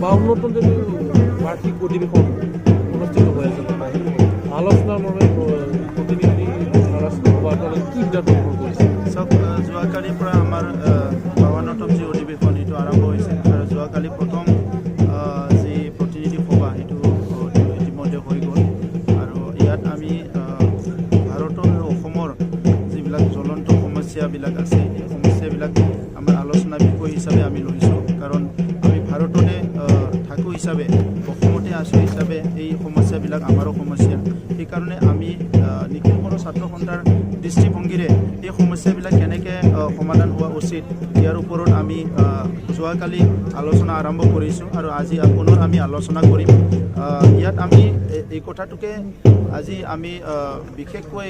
52তম যিটো বাৰ্ষিক অধিৱেশন অনুষ্ঠিত হৈ আছে আলোচনাৰ বাবে প্ৰতিনিধি আলোচনা হোৱাৰ কি সিদ্ধান্ত গ্ৰহণ কৰিছে? চাওক, যোৱাকালিৰ পৰা আমাৰ 52তম যি অধিৱেশন সেইটো আৰম্ভ হৈছে আৰু যোৱাকালি প্ৰথম যি প্ৰতিনিধি সভা সেইটো ইতিমধ্যে হৈ গ'ল আৰু ইয়াত আমি ভাৰতৰ আৰু অসমৰ যিবিলাক জ্বলন্ত সমস্যাবিলাক আছে এই সমস্যাবিলাক আমাৰ আলোচনা বিষয় হিচাপে আমি লৈছোঁ। কাৰণ আমি ভাৰততে থাকোঁ হিচাপে, অসমতে আছোঁ হিচাপে এই সমস্যাবিলাক আমাৰো সমস্যা। সেইকাৰণে আমি নিখিল বড়ো ছাত্ৰ সন্থাৰ দৃষ্টিভংগীৰে এই সমস্যাবিলাক কেনেকৈ সমাধান হোৱা উচিত ইয়াৰ ওপৰত আমি যোৱাকালি আলোচনা আৰম্ভ কৰিছোঁ আৰু আজি পুনৰ আমি আলোচনা কৰিম। ইয়াত আমি এই কথাটোকে আজি আমি বিশেষকৈ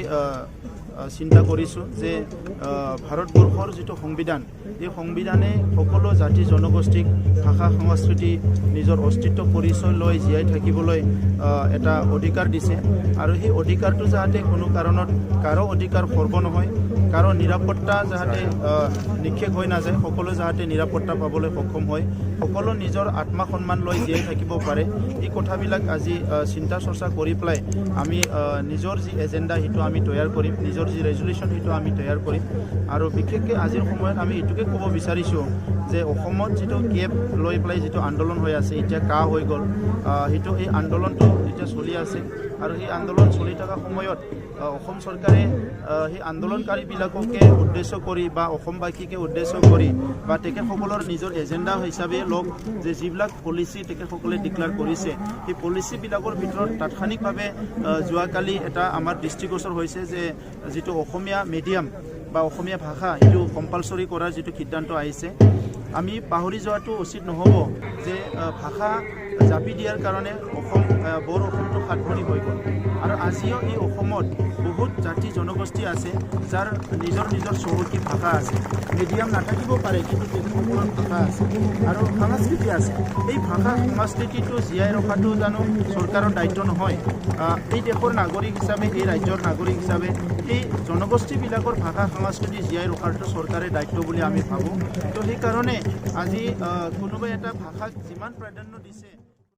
চিন্তা কৰিছোঁ যে ভাৰতবৰ্ষৰ যিটো সংবিধান, এই সংবিধানে সকলো জাতি জনগোষ্ঠীক ভাষা সংস্কৃতি নিজৰ অস্তিত্ব পৰিচয় লৈ জীয়াই থাকিবলৈ এটা অধিকাৰ দিছে আৰু সেই অধিকাৰটো যাতে কোনো কাৰণত কাৰো অধিকাৰ খৰ্ব নহয়, কাৰো নিৰাপত্তা যাতে নিক্ষেপ হৈ নাযায়, সকলো যাতে নিৰাপত্তা পাবলৈ সক্ষম হয়, সকলো নিজৰ আত্মা সন্মান লৈ জীয়াই থাকিব পাৰে, এই কথাবিলাক আজি চিন্তা চৰ্চা কৰি পেলাই আমি নিজৰ যি এজেণ্ডা সেইটো আমি তৈয়াৰ কৰিম, নিজৰ যি ৰেজুলেশ্যন সেইটো আমি তৈয়াৰ কৰিম। আৰু বিশেষকৈ আজিৰ সময়ত আমি এইটোকে ক'ব বিচাৰিছোঁ যে অসমত যিটো কেব লৈ পেলাই যিটো আন্দোলন হৈ আছে, এতিয়া কাহ হৈ গ'ল, সেইটো এই আন্দোলনটো এতিয়া চলি আছে আৰু সেই আন্দোলন চলি থকা সময়ত অসম চৰকাৰে সেই আন্দোলনকাৰীবিলাককে উদ্দেশ্য কৰি বা অসমবাসীকে উদ্দেশ্য কৰি বা তেখেতসকলৰ নিজৰ এজেণ্ডা হিচাপে লওক যে যিবিলাক পলিচি তেখেতসকলে ডিক্লেয়াৰ কৰিছে, সেই পলিচিবিলাকৰ ভিতৰত তাৎক্ষণিকভাৱে যোৱাকালি এটা আমাৰ দৃষ্টিগোচৰ হৈছে যে যিটো অসমীয়া মিডিয়াম বা অসমীয়া ভাষা এইটো কম্পালচৰি কৰাৰ যিটো সিদ্ধান্ত আহিছে, আমি পাহৰি যোৱাটো উচিত নহ'ব যে ভাষা জাপি দিয়াৰ কাৰণে বড়ো অসমটো সাতভনী হৈ গ'ল আৰু আজিও এই অসমত বহুত জাতি জনগোষ্ঠী আছে যাৰ নিজৰ নিজৰ চহকী ভাষা আছে, মিডিয়াম নাথাকিব পাৰে কিন্তু তেখেতসকলৰ ভাষা আছে আৰু সংস্কৃতি আছে। এই ভাষা সংস্কৃতিটো জীয়াই ৰখাটো জানো চৰকাৰৰ দায়িত্ব নহয়? এই দেশৰ নাগৰিক হিচাপে, এই ৰাজ্যৰ নাগৰিক হিচাপে এই জনগোষ্ঠীবিলাকৰ ভাষা সংস্কৃতি জীয়াই ৰখাটো চৰকাৰে দায়িত্ব বুলি আমি ভাবোঁ। তো সেইকাৰণে আজি কোনোবাই এটা ভাষাক যিমান প্ৰাধান্য দিছে